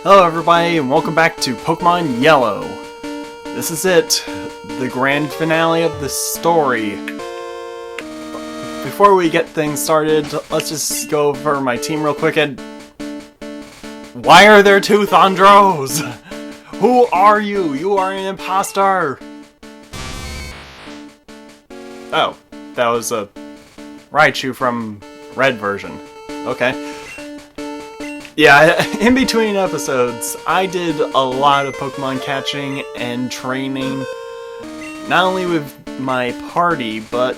Hello everybody and welcome back to Pokemon Yellow. This is it, the grand finale of the story. Before we get things started, let's just go over my team real quick and... Why are there two Thundros? Who are you? You are an imposter! Oh, that was a Raichu from Red version. Okay. Yeah, in between episodes, I did a lot of Pokemon catching and training, not only with my party, but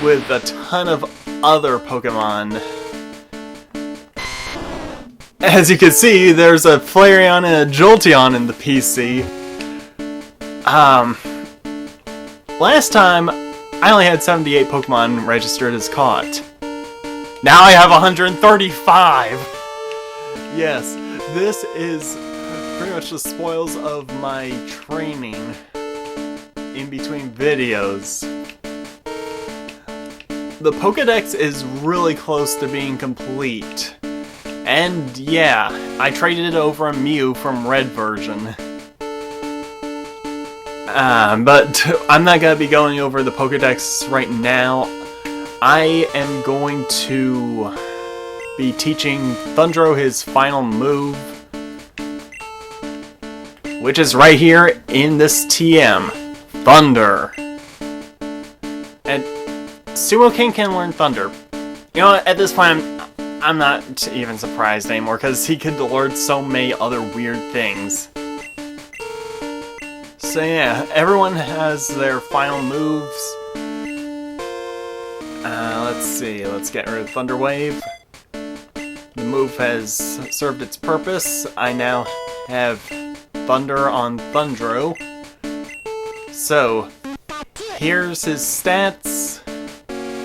with a ton of other Pokemon. As you can see, there's a Flareon and a Jolteon in the PC. Last time, I only had 78 Pokemon registered as caught. Now I have 135! Yes, this is pretty much the spoils of my training in between videos. The Pokédex is really close to being complete. And yeah, I traded it over a Mew from Red version. But I'm not going to be going over the Pokédex right now. I am going to be teaching Thundro his final move, which is right here in this TM, Thunder. And Sumo King can learn Thunder. You know what, at this point I'm not even surprised anymore, because he could learn so many other weird things. So yeah, everyone has their final moves. Let's see, let's get rid of Thunder Wave. The move has served its purpose. I now have Thunder on Thundro. So, here's his stats,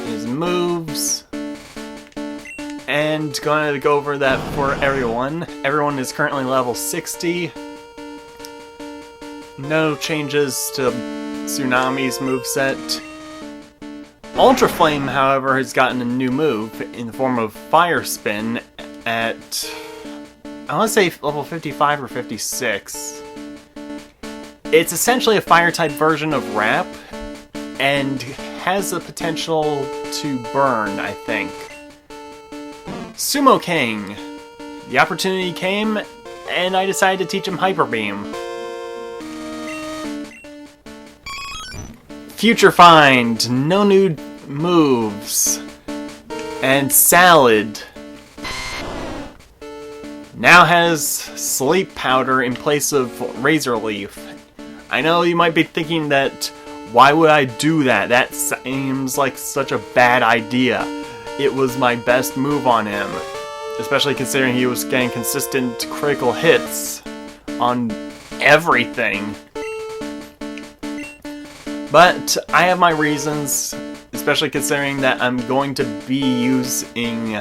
his moves, and going to go over that for everyone. Everyone is currently level 60. No changes to Tsunami's moveset. Ultra Flame, however, has gotten a new move in the form of Fire Spin at, I want to say level 55 or 56. It's essentially a Fire-type version of Wrap, and has the potential to burn, I think. Sumo King. The opportunity came, and I decided to teach him Hyper Beam. Future Find, no new moves, and Salad now has Sleep Powder in place of Razor Leaf. I know you might be thinking that, why would I do that? That seems like such a bad idea. It was my best move on him, especially considering he was getting consistent critical hits on everything. But I have my reasons, especially considering that I'm going to be using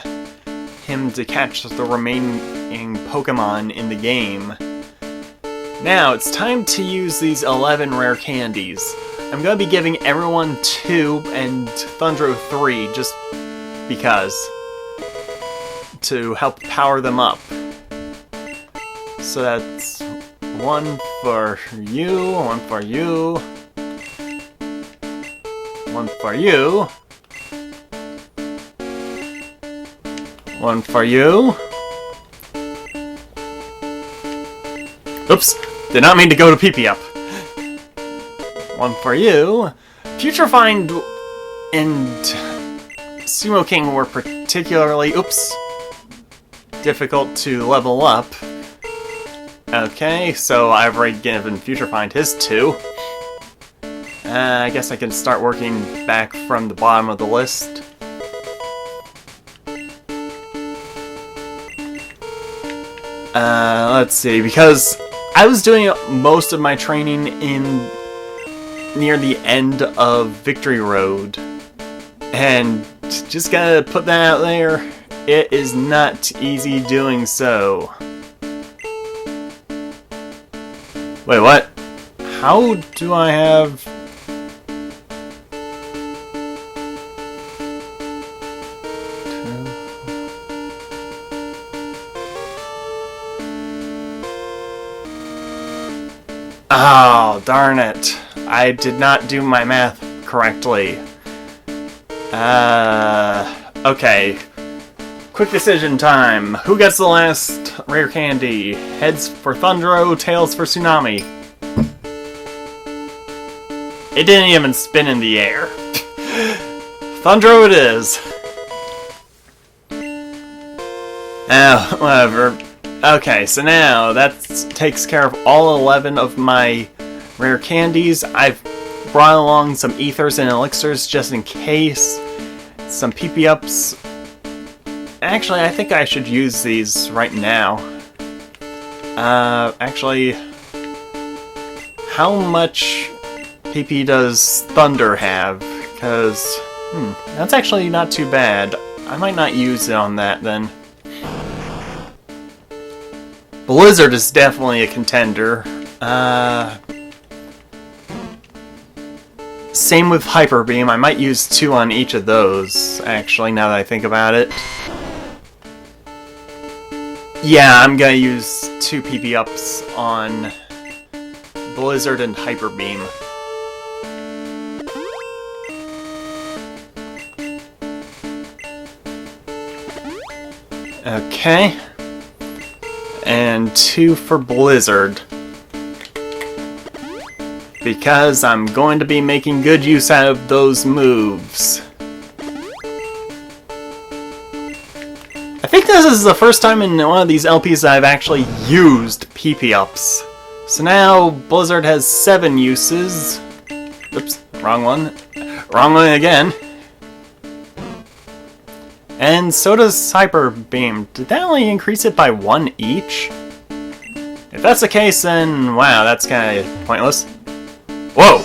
him to catch the remaining Pokemon in the game. Now, it's time to use these 11 rare candies. I'm going to be giving everyone 2 and Thundro 3, just because, to help power them up. So that's 1 for you, 1 for you, 1 for you, 1 for you. Oops, did not mean to go to pee-pee up. 1 for you. Future Find and Sumo King were particularly, difficult to level up. Okay, so I've already given Future Find his 2. I guess I can start working back from the bottom of the list. Let's see, because I was doing most of my training near the end of Victory Road, and just gotta put that out there, it is not easy doing so. Wait, what? How do I have... Oh, darn it. I did not do my math correctly. Okay. Quick decision time. Who gets the last rare candy? Heads for Thundro, tails for Tsunami. It didn't even spin in the air. Thundro it is. Whatever. Okay, so now that takes care of all 11 of my rare candies. I've brought along some ethers and elixirs just in case. Some PP-ups. Actually, I think I should use these right now. Actually, how much PP does Thunder have? Because, that's actually not too bad. I might not use it on that then. Blizzard is definitely a contender. Same with Hyper Beam. I might use 2 on each of those, actually, now that I think about it. Yeah, I'm gonna use 2 PP-ups on Blizzard and Hyper Beam. Okay. And 2 for Blizzard. Because I'm going to be making good use out of those moves. I think this is the first time in one of these LPs that I've actually used PP-ups. So now Blizzard has 7 uses. Oops, wrong one. Wrong one again. And so does Hyper Beam. Did that only increase it by 1 each? If that's the case, then wow, that's kind of pointless. Whoa!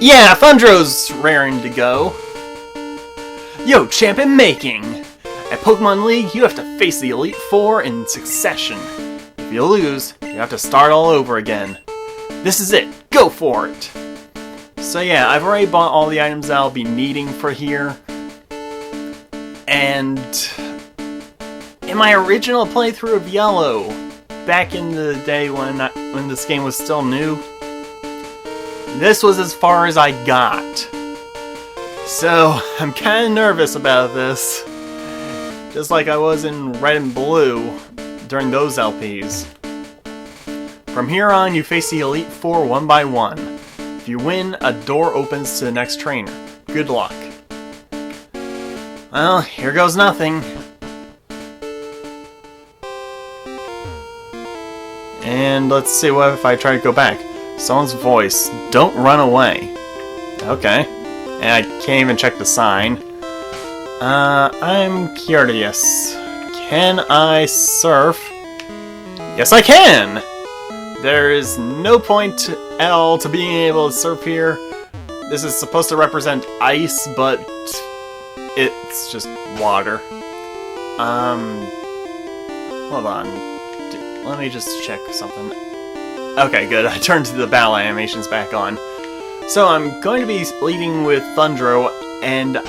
Yeah, Thundro's raring to go. Yo, champ in making! At Pokemon League, you have to face the Elite Four in succession. If you lose, you have to start all over again. This is it. Go for it! So yeah, I've already bought all the items that I'll be needing for here. And in my original playthrough of Yellow, back in the day when this game was still new, this was as far as I got. So I'm kind of nervous about this, just like I was in Red and Blue during those LPs. From here on, you face the Elite Four one by one. If you win, a door opens to the next trainer. Good luck. Well, here goes nothing. And let's see what if I try to go back. Someone's voice. Don't run away. Okay. And I can't even check the sign. I'm curious. Can I surf? Yes, I can! There is no point at all to being able to surf here. This is supposed to represent ice, but it's just water. Hold on. Let me just check something. Okay, good. I turned the battle animations back on. So I'm going to be leading with Thundro, and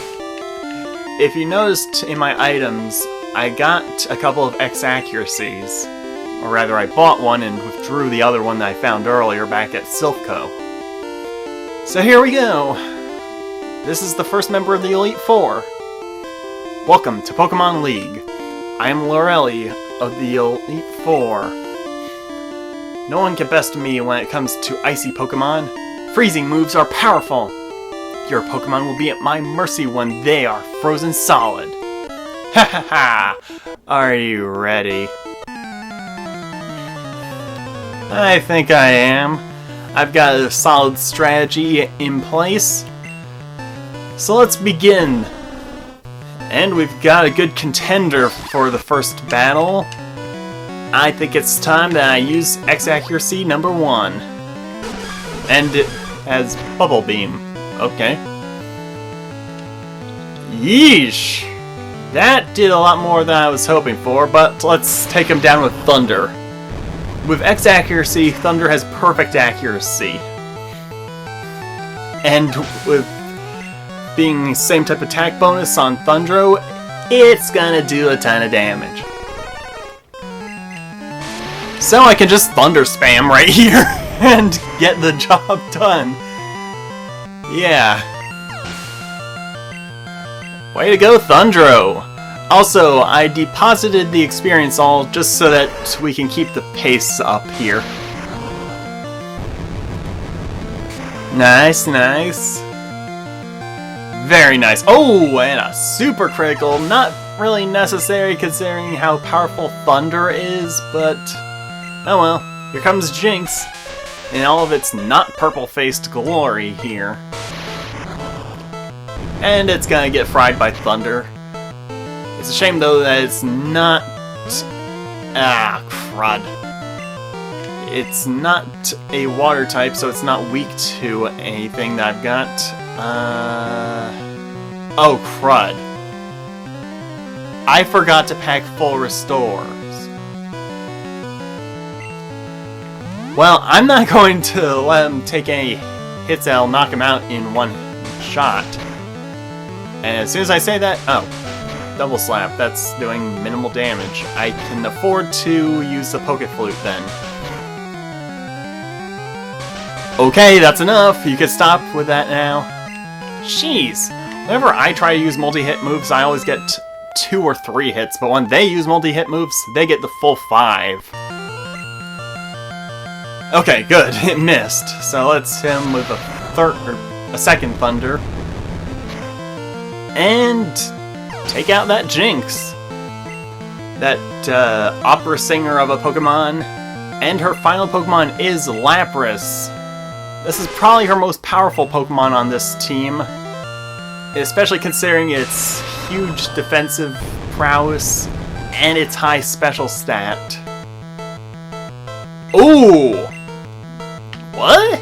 if you noticed in my items, I got a couple of X accuracies. Or rather, I bought one and withdrew the other one that I found earlier back at Silpco. So here we go! This is the first member of the Elite Four. Welcome to Pokemon League. I am Lorelli of the Elite Four. No one can best me when it comes to icy Pokemon. Freezing moves are powerful. Your Pokemon will be at my mercy when they are frozen solid. Ha ha ha! Are you ready? I think I am. I've got a solid strategy in place. So let's begin. And we've got a good contender for the first battle. I think it's time that I use X accuracy number 1. And it has Bubble Beam. Okay. Yeesh! That did a lot more than I was hoping for, but let's take him down with Thunder. With X accuracy, Thunder has perfect accuracy. And with being same type attack bonus on Thundro, it's gonna do a ton of damage. So I can just Thunder Spam right here and get the job done. Yeah. Way to go, Thundro! Also, I deposited the experience all just so that we can keep the pace up here. Nice, nice. Very nice. Oh, and a super critical. Not really necessary considering how powerful Thunder is, but oh well. Here comes Jinx in all of its not purple-faced glory here. And it's gonna get fried by Thunder. It's a shame though that it's not... Ah, crud. It's not a water type, so it's not weak to anything that I've got. Oh, crud. I forgot to pack full restores. Well, I'm not going to let him take any hits that'll knock him out in one shot. And as soon as I say that... Oh. Double Slap. That's doing minimal damage. I can afford to use the Poké Flute then. Okay, that's enough. You can stop with that now. Jeez. Whenever I try to use multi-hit moves, I always get 2 or 3 hits, but when they use multi-hit moves, they get the full 5. Okay, good. It missed. So let's hit him with a second Thunder. And take out that Jinx. That opera singer of a Pokemon. And her final Pokemon is Lapras. This is probably her most powerful Pokemon on this team. Especially considering its huge defensive prowess and its high special stat. Ooh! What?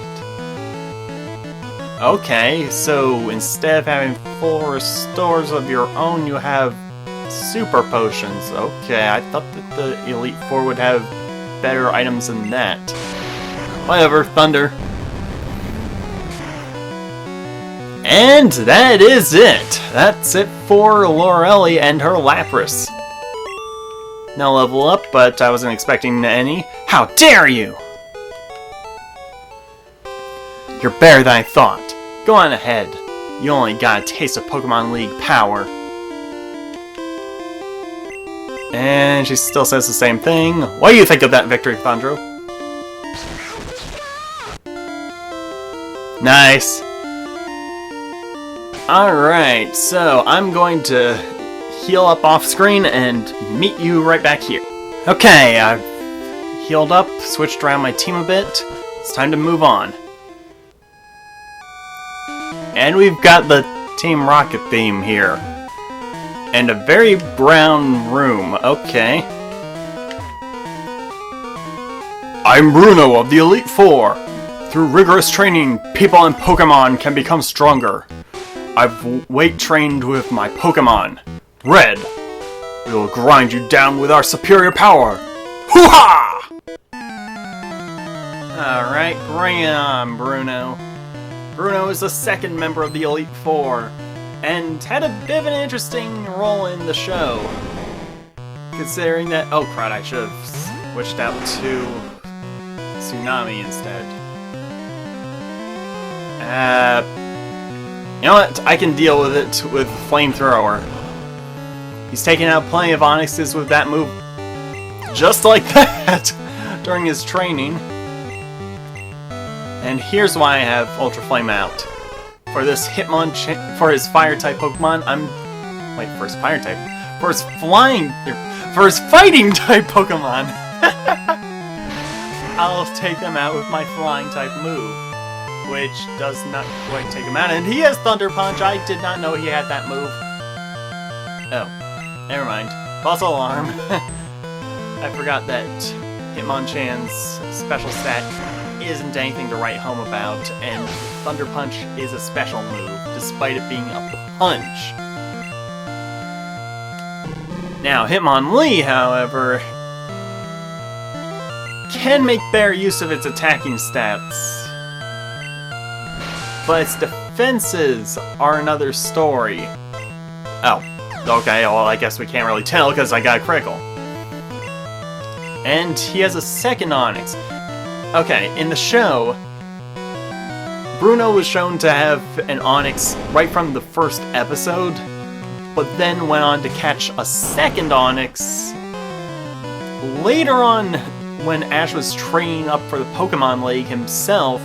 Okay, so instead of having full restores of your own, you have super potions. Okay, I thought that the Elite Four would have better items than that. Whatever, Thunder. And that is it! That's it for Lorelei and her Lapras. No level up, but I wasn't expecting any. How dare you! You're better than I thought. Go on ahead. You only got a taste of Pokemon League power. And she still says the same thing. What do you think of that victory, Thundro? Nice. Alright, so I'm going to heal up off screen and meet you right back here. Okay, I've healed up, switched around my team a bit. It's time to move on. And we've got the Team Rocket theme here. And a very brown room, okay. I'm Bruno of the Elite Four. Through rigorous training, people and Pokemon can become stronger. I've weight trained with my Pokemon. Red. We will grind you down with our superior power. Hoo-ha! Alright, bring it on, Bruno. Bruno is the second member of the Elite Four, and had a bit of an interesting role in the show. Considering that... Oh crud, I should have switched out to Tsunami instead. You know what? I can deal with it with Flamethrower. He's taken out plenty of Onyxes with that move just like that during his training. And here's why I have Ultra Flame out. For this Hitmon, for his Fire-type Pokemon, wait, for his Fire-type? For his for his Fighting-type Pokemon! I'll take them out with my Flying-type move. Which does not quite take him out. And he has Thunder Punch! I did not know he had that move. Oh, never mind. False alarm. I forgot that Hitmonchan's special stat isn't anything to write home about, and Thunder Punch is a special move, despite it being a punch. Now, Hitmonlee, however, can make better use of its attacking stats. But its defenses are another story. Oh, Okay, well, I guess we can't really tell because I got a critical. And he has a second Onyx. Okay, in the show, Bruno was shown to have an Onyx right from the first episode, but then went on to catch a second Onyx later on when Ash was training up for the Pokemon League himself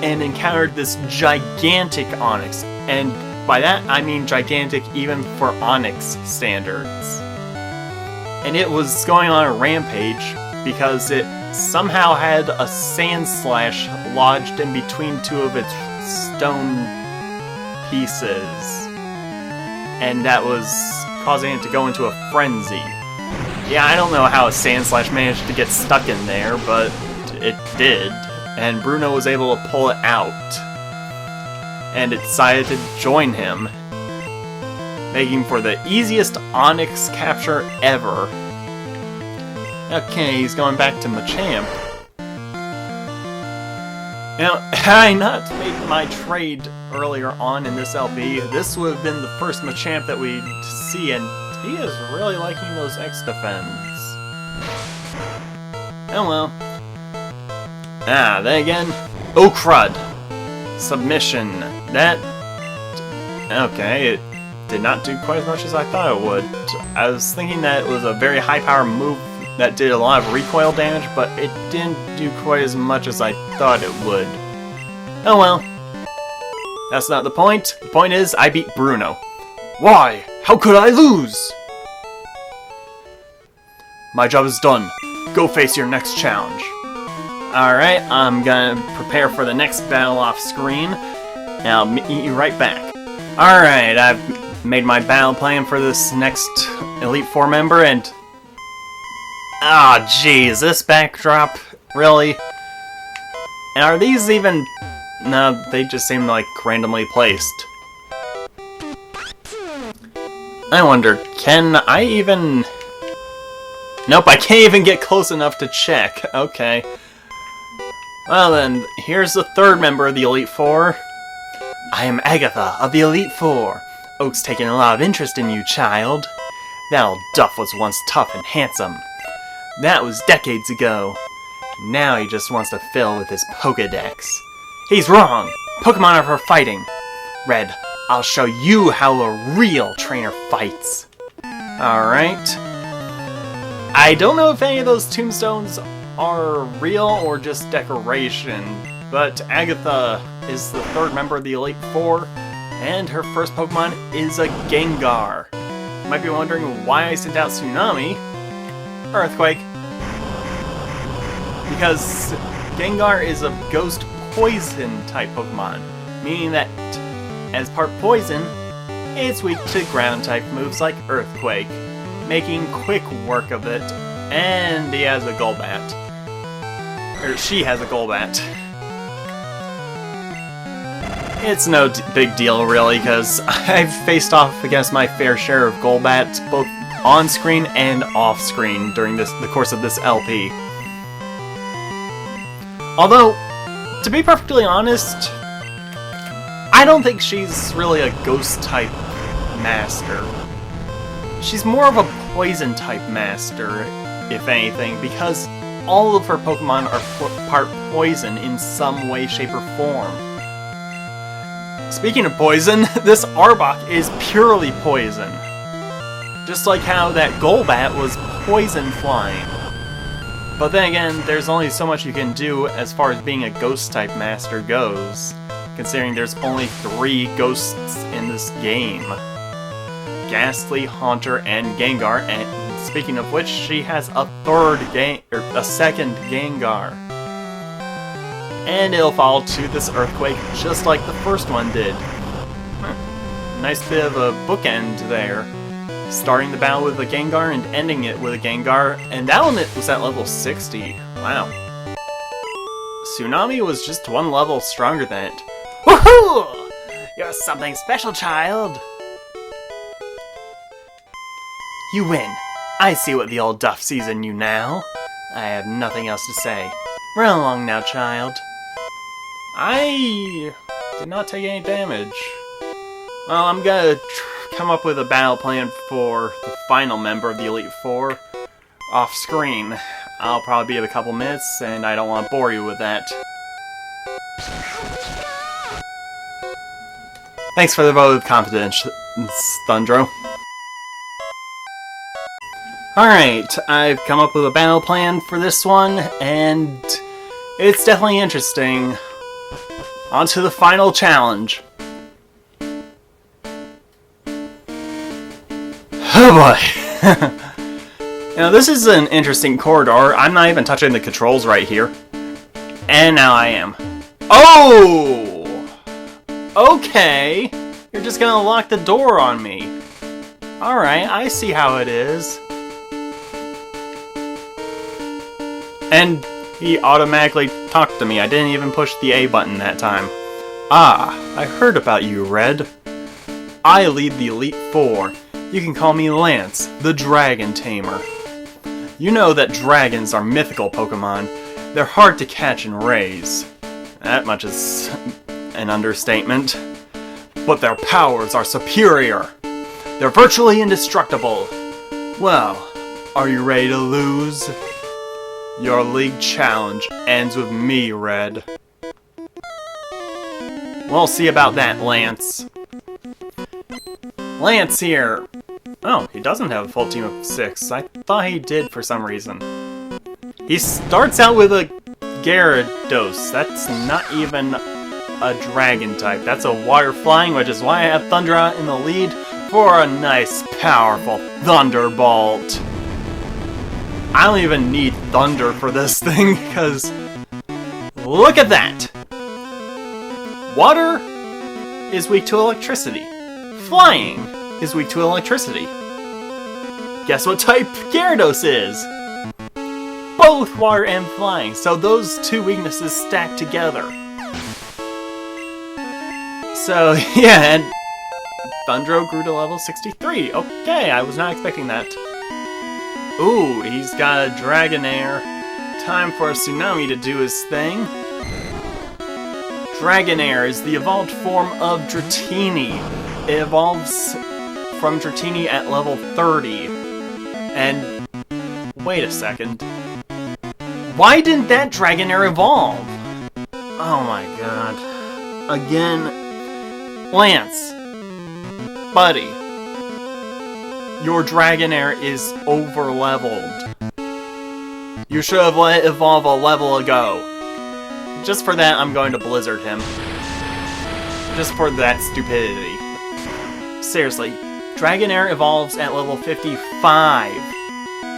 and encountered this gigantic Onyx. And by that, I mean gigantic even for Onyx standards. And it was going on a rampage because it somehow had a sand slash lodged in between two of its stone pieces. And that was causing it to go into a frenzy. Yeah, I don't know how a sand slash managed to get stuck in there, but it did. And Bruno was able to pull it out. And it decided to join him, making for the easiest Onyx capture ever. Okay, he's going back to Machamp. Now, had I not made my trade earlier on in this LP, this would have been the first Machamp that we'd see, and he is really liking those X-Defends. Oh well. Then again, oh crud! Submission. That... okay, it did not do quite as much as I thought it would. I was thinking that it was a very high-power move that did a lot of recoil damage, but it didn't do quite as much as I thought it would. Oh well. That's not the point. The point is, I beat Bruno. Why? How could I lose? My job is done. Go face your next challenge. Alright, I'm gonna prepare for the next battle off screen, and I'll meet you right back. Alright, I've made my battle plan for this next Elite Four member, and... ah, jeez, this backdrop? Really? And are these even... no, they just seem like randomly placed. I wonder, can I even... nope, I can't even get close enough to check. Okay. Well then, here's the third member of the Elite Four. I am Agatha of the Elite Four. Oak's taken a lot of interest in you, child. That old Duff was once tough and handsome. That was decades ago. Now he just wants to fill with his Pokédex. He's wrong! Pokemon are for fighting. Red, I'll show you how a real trainer fights. Alright. I don't know if any of those tombstones are real or just decoration, but Agatha is the third member of the Elite Four, and her first Pokemon is a Gengar. You might be wondering why I sent out Tsunami, Earthquake, because Gengar is a Ghost Poison type Pokemon, meaning that as part Poison, it's weak to ground type moves like Earthquake, making quick work of it, and he has a Golbat. Or she has a Golbat. It's no big deal really, because I've faced off against my fair share of Golbats, both on-screen and off-screen during the course of this LP. Although, to be perfectly honest, I don't think she's really a Ghost-type Master. She's more of a Poison-type Master, if anything, because all of her Pokemon are part Poison in some way, shape, or form. Speaking of Poison, this Arbok is purely Poison. Just like how that Golbat was Poison flying. But then again, there's only so much you can do as far as being a Ghost-type Master goes, considering there's only 3 Ghosts in this game. Ghastly, Haunter, and Gengar, and speaking of which, she has a second Gengar. And it'll fall to this Earthquake just like the first one did. Nice bit of a bookend there. Starting the battle with a Gengar and ending it with a Gengar, and that one was at level 60. Wow. Tsunami was just 1 level stronger than it. Woohoo! You're something special, child! You win. I see what the old Duff sees in you now. I have nothing else to say. Run along now, child. I did not take any damage. Well, I'm gonna come up with a battle plan for the final member of the Elite Four off screen. I'll probably be in a couple minutes, and I don't want to bore you with that. Thanks for the vote of confidence, Thundro. Alright, I've come up with a battle plan for this one, and it's definitely interesting. On to the final challenge. Oh boy. Now this is an interesting corridor. I'm not even touching the controls right here. And now I am. Oh! Okay. You're just gonna lock the door on me. Alright, I see how it is. And he automatically talked to me. I didn't even push the A button that time. Ah, I heard about you, Red. I lead the Elite Four. You can call me Lance, the Dragon Tamer. You know that dragons are mythical Pokemon. They're hard to catch and raise. That much is an understatement. But their powers are superior. They're virtually indestructible. Well, are you ready to lose? Your league challenge ends with me, Red. We'll see about that, Lance. Lance here. Oh, he doesn't have a full team of 6. I thought he did for some reason. He starts out with a Gyarados. That's not even a dragon type. That's a water flying, which is why I have Thundra in the lead for a nice, powerful Thunderbolt. I don't even need thunder for this thing, because look at that! Water is weak to electricity. Flying is weak to electricity. Guess what type Gyarados is? Both water and flying, so those two weaknesses stack together. So, yeah, and Thundro grew to level 63. Okay, I was not expecting that. Ooh, he's got a Dragonair. Time for a Tsunami to do his thing. Dragonair is the evolved form of Dratini. It evolves from Dratini at level 30. And wait a second. Why didn't that Dragonair evolve? Oh my god. Again. Lance. Buddy. Your Dragonair is over-leveled. You should have let it evolve a level ago. Just for that, I'm going to Blizzard him. Just for that stupidity. Seriously, Dragonair evolves at level 55.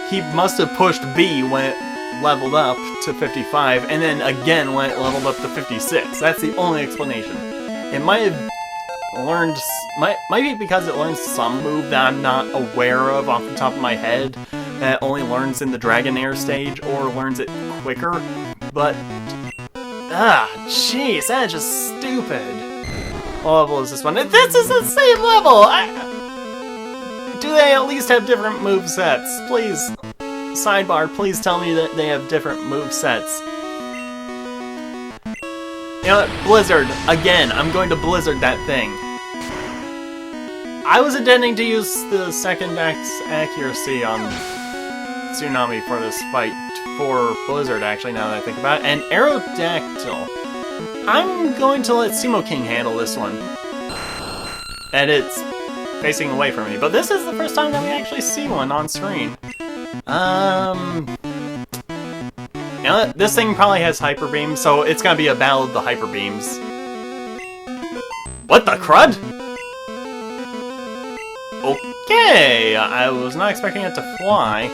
He must have pushed B when it leveled up to 55, and then again when it leveled up to 56. That's the only explanation. It might have learned... Might be because it learns some move that I'm not aware of off the top of my head, that it only learns in the Dragonair stage, or learns it quicker, but... jeez, that is just stupid. What level is this one? This is the same level! Do they at least have different movesets? Please, sidebar, please tell me that they have different movesets. You know what? Blizzard. Again, I'm going to Blizzard that thing. I was intending to use the second max accuracy on Tsunami for this fight, for Blizzard actually, now that I think about it, and Aerodactyl. I'm going to let Sumo King handle this one. And it's facing away from me, but this is the first time that we actually see one on screen. You know what? This thing probably has Hyper Beam, so it's gonna be a battle of the Hyper Beams. What the crud? Okay, I was not expecting it to fly.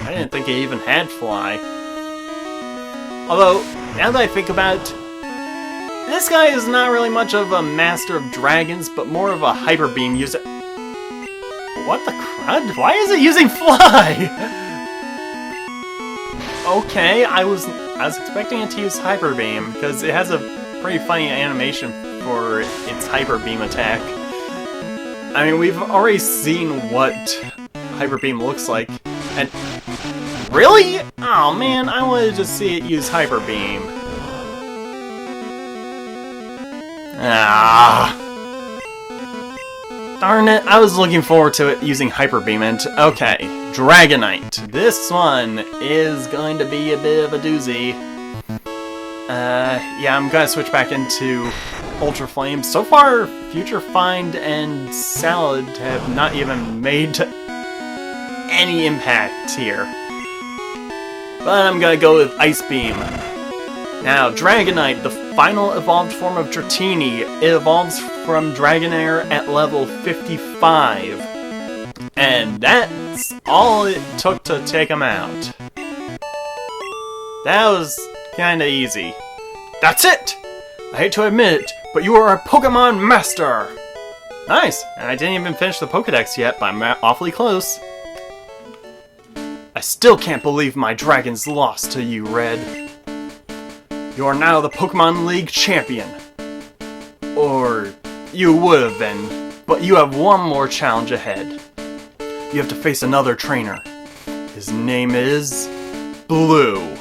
I didn't think it even had fly. Although, now that I think about it, this guy is not really much of a master of dragons, but more of a Hyper Beam user. What the crud? Why is it using fly? Okay, I was expecting it to use Hyper Beam, because it has a pretty funny animation for its Hyper Beam attack. I mean, we've already seen what Hyper Beam looks like, and... Really? Oh man, I wanted to see it use Hyper Beam. Darn it, I was looking forward to it using Hyper Beam. And okay, Dragonite. This one is going to be a bit of a doozy. Yeah, I'm gonna switch back into Ultra Flame. So far, Future Find and Salad have not even made any impact here. But I'm gonna go with Ice Beam. Now, Dragonite, the final evolved form of Dratini, it evolves from Dragonair at level 55. And that's all it took to take him out. That was kinda easy. That's it! I hate to admit it, but you are a Pokémon Master! Nice! And I didn't even finish the Pokédex yet, but I'm awfully close. I still can't believe my dragon's lost to you, Red. You are now the Pokémon League champion. Or you would have been, but you have one more challenge ahead. You have to face another trainer. His name is Blue.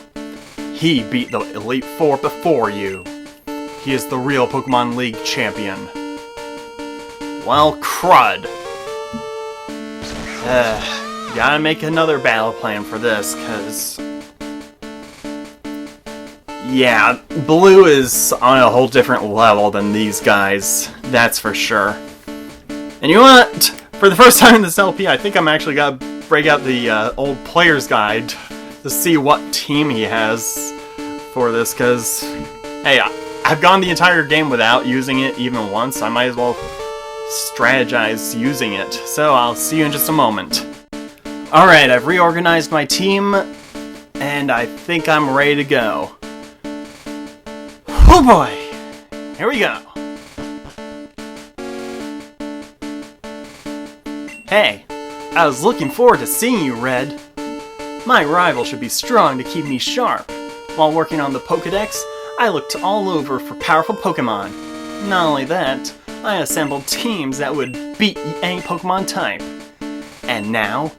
He beat the Elite Four before you. He is the real Pokémon League champion. Well, crud. Gotta make another battle plan for this, cause... yeah, Blue is on a whole different level than these guys, that's for sure. And you know what? For the first time in this LP, I think I'm actually gonna break out the old player's guide to see what team he has for this, cause, hey, I've gone the entire game without using it even once. I might as well strategize using it. So I'll see you in just a moment. Alright, I've reorganized my team, and I think I'm ready to go. Oh boy! Here we go! Hey, I was looking forward to seeing you, Red. My rival should be strong to keep me sharp. While working on the Pokédex, I looked all over for powerful Pokémon. Not only that, I assembled teams that would beat any Pokémon type. And now,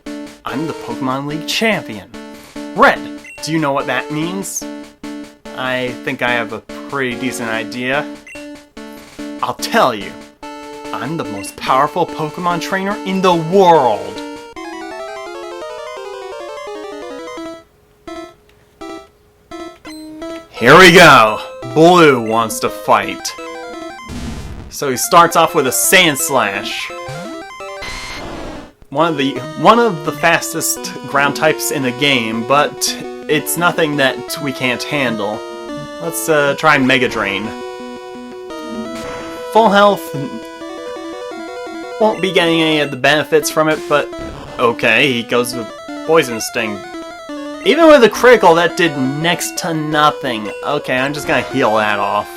I'm the Pokémon League champion. Red, do you know what that means? I think I have a pretty decent idea. I'll tell you. I'm the most powerful Pokémon trainer in the world. Here we go. Blue wants to fight. So he starts off with a Sand Slash. One of the fastest ground types in the game, but it's nothing that we can't handle. Let's try Mega Drain. Full health, won't be getting any of the benefits from it, but okay, he goes with Poison Sting. Even with a critical, that did next to nothing. Okay, I'm just gonna heal that off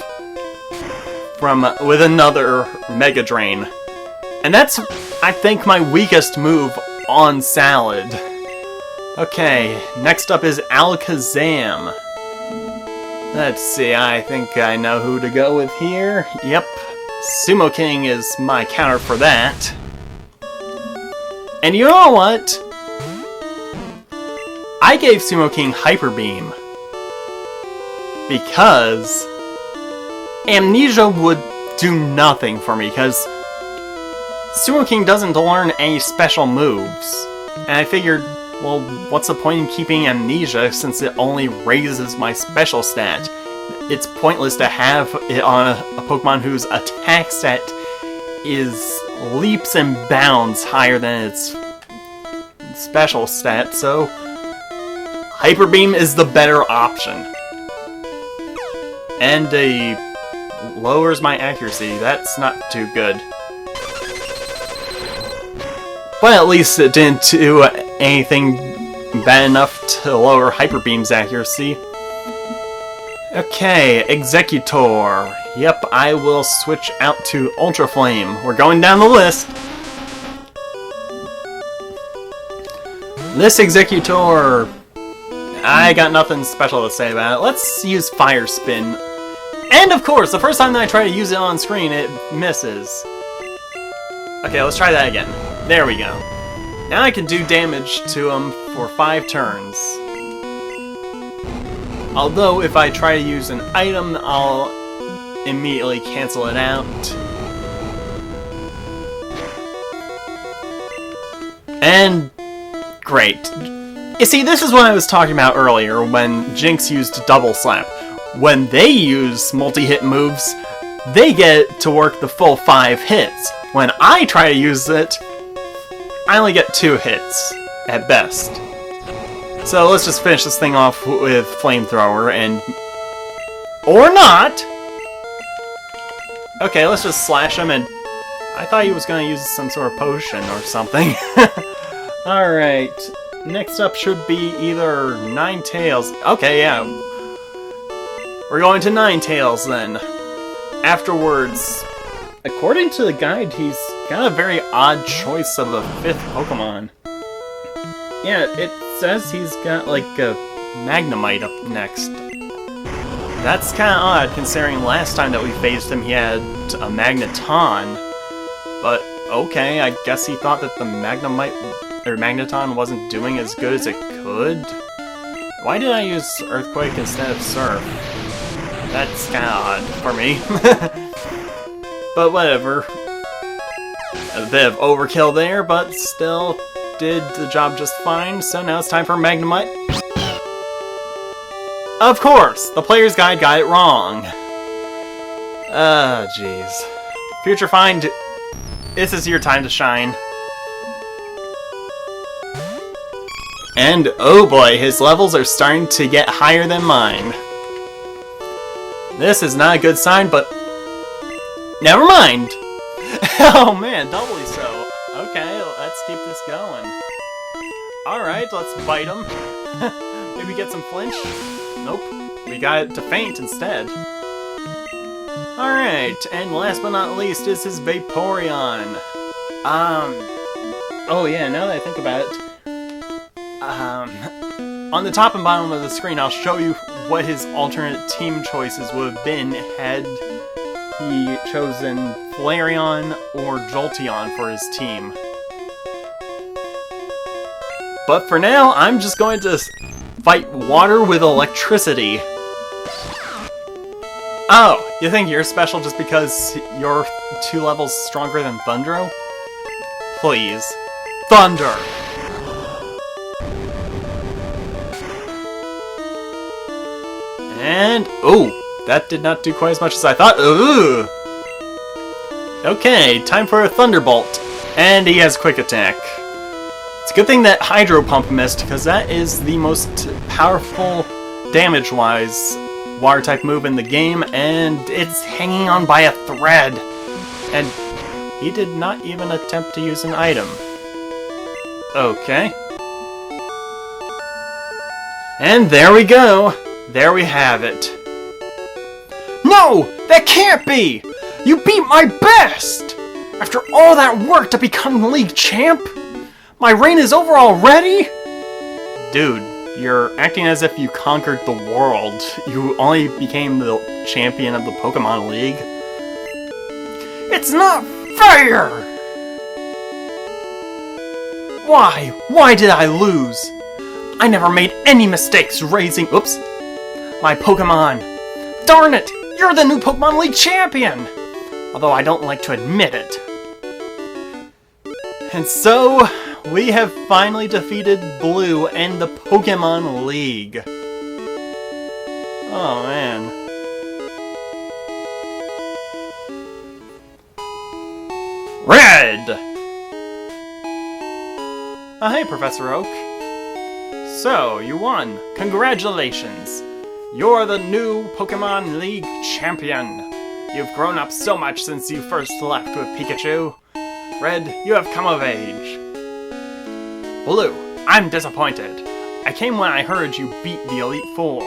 with another Mega Drain. And that's, I think, my weakest move on Salad. Okay, next up is Alakazam. Let's see, I think I know who to go with here. Yep, Sumo King is my counter for that. And you know what? I gave Sumo King Hyper Beam because Amnesia would do nothing for me, because Sumo King doesn't learn any special moves. And I figured, well, what's the point in keeping Amnesia since it only raises my special stat? It's pointless to have it on a Pokemon whose attack stat is leaps and bounds higher than its special stat, so Hyper Beam is the better option. And lowers my accuracy. That's not too good. But at least it didn't do anything bad enough to lower Hyper Beam's accuracy. Okay, Executor. Yep, I will switch out to Ultra Flame. We're going down the list. This Executor, I got nothing special to say about it. Let's use Fire Spin. And of course, the first time that I try to use it on screen, it misses. Okay, let's try that again. There we go. Now I can do damage to him for 5 turns. Although, if I try to use an item, I'll immediately cancel it out. And great. You see, this is what I was talking about earlier when Jinx used Double Slap. When they use multi-hit moves, they get to work the full 5 hits. When I try to use it, I only get 2 hits, at best. So let's just finish this thing off with Flamethrower, and... or not! Okay, let's just slash him, and... I thought he was gonna use some sort of potion or something. Alright, next up should be either Ninetales. Okay, yeah. We're going to Ninetales then. Afterwards, according to the guide, he's got a very odd choice of a 5th Pokemon. Yeah, it says he's got like a Magnemite up next. That's kinda odd, considering last time that we faced him he had a Magneton. But, okay, I guess he thought that the Magneton wasn't doing as good as it could? Why did I use Earthquake instead of Surf? That's kinda odd for me. But whatever. A bit of overkill there, but still did the job just fine. So now it's time for Magnemite. Of course! The player's guide got it wrong. Jeez. Future Find... this is your time to shine. And, oh boy, his levels are starting to get higher than mine. This is not a good sign, but... never mind! Oh man, doubly so. Okay, let's keep this going. Alright, let's bite him. Maybe get some flinch? Nope. We got it to faint instead. Alright, and last but not least is his Vaporeon. Oh yeah, now that I think about it, on the top and bottom of the screen I'll show you what his alternate team choices would have been had he chosen Flareon or Jolteon for his team. But for now, I'm just going to fight water with electricity. Oh, you think you're special just because you're 2 levels stronger than Thundro? Please. Thunder! And... ooh! That did not do quite as much as I thought. Ooh! Okay, time for a Thunderbolt. And he has Quick Attack. It's a good thing that Hydro Pump missed, because that is the most powerful, damage-wise, water-type move in the game, and it's hanging on by a thread. And he did not even attempt to use an item. Okay. And there we go! There we have it. No! That can't be! You beat my best! After all that work to become League Champ? My reign is over already? Dude, you're acting as if you conquered the world. You only became the champion of the Pokemon League. It's not fair! Why? Why did I lose? I never made any mistakes raising... oops. My Pokemon. Darn it! You're the new Pokemon League champion! Although I don't like to admit it. And so, we have finally defeated Blue and the Pokemon League. Oh man. Red! Oh hey, Professor Oak. So, you won. Congratulations! You're the new Pokemon League champion. You've grown up so much since you first left with Pikachu. Red, you have come of age. Blue, I'm disappointed. I came when I heard you beat the Elite Four.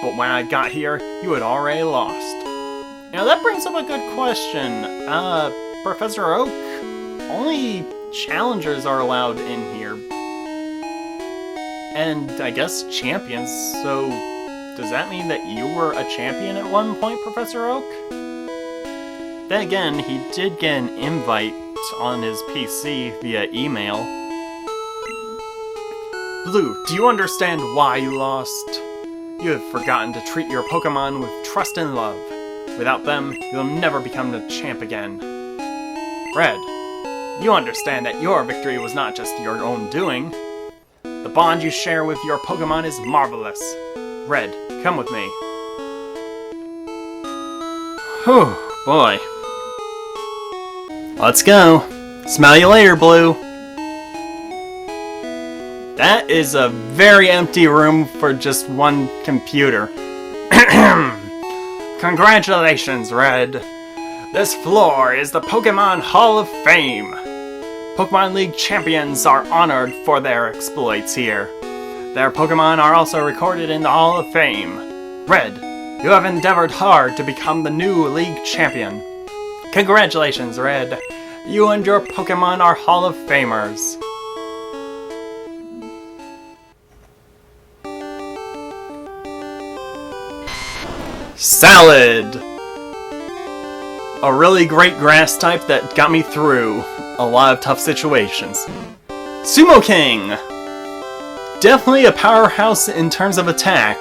But when I got here, you had already lost. Now that brings up a good question. Professor Oak, only challengers are allowed in here. And I guess champions, so does that mean that you were a champion at one point, Professor Oak? Then again, he did get an invite on his PC via email. Blue, do you understand why you lost? You have forgotten to treat your Pokemon with trust and love. Without them, you'll never become the champ again. Red, You understand that your victory was not just your own doing. The bond you share with your Pokémon is marvelous. Red, come with me. Whew, boy. Let's go. Smell you later, Blue. That is a very empty room for just one computer. Congratulations, Red. This floor is the Pokémon Hall of Fame. Pokémon League champions are honored for their exploits here. Their Pokémon are also recorded in the Hall of Fame. Red, you have endeavored hard to become the new League champion. Congratulations, Red. You and your Pokémon are Hall of Famers. Salad! A really great grass type that got me through a lot of tough situations. Sumo King! Definitely a powerhouse in terms of attack.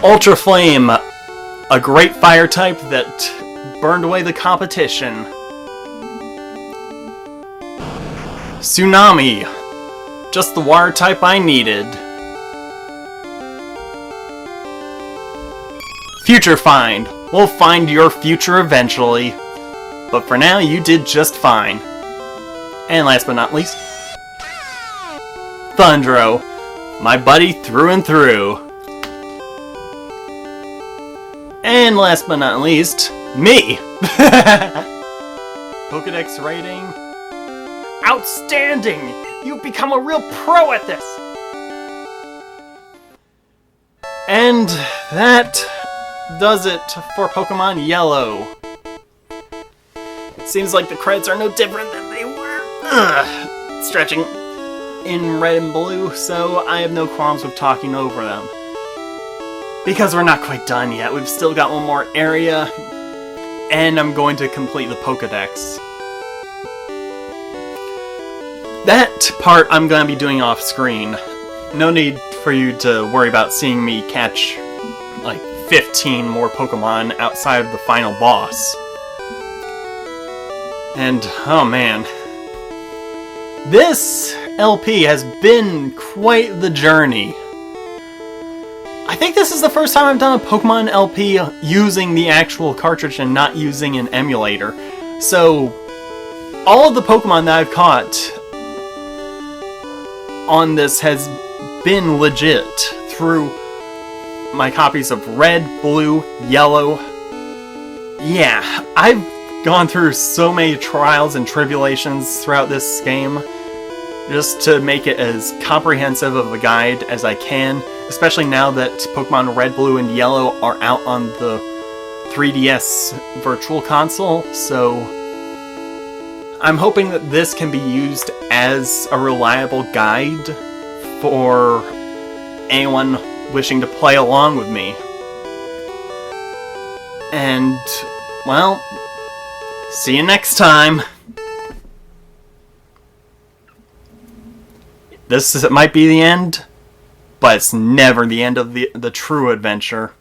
Ultra Flame, a great fire type that burned away the competition. Tsunami, just the water type I needed. Future Find, we'll find your future eventually. But for now, you did just fine. And last but not least, Thundro, my buddy through and through. And last but not least, me! Pokédex rating, outstanding! You've become a real pro at this! And that does it for Pokemon Yellow. It seems like the credits are no different than they were. Stretching in Red and Blue, so I have no qualms with talking over them. Because we're not quite done yet. We've still got one more area, and I'm going to complete the Pokédex. That part I'm going to be doing off screen. No need for you to worry about seeing me catch like 15 more Pokemon outside of the final boss. And, oh man. This LP has been quite the journey. I think this is the first time I've done a Pokemon LP using the actual cartridge and not using an emulator. So, all of the Pokemon that I've caught on this has been legit through my copies of Red, Blue, Yellow. Yeah, I've gone through so many trials and tribulations throughout this game just to make it as comprehensive of a guide as I can, especially now that Pokemon Red, Blue, and Yellow are out on the 3DS Virtual Console, so I'm hoping that this can be used as a reliable guide for anyone wishing to play along with me. And, well, see you next time! This might be the end, but it's never the end of the true adventure.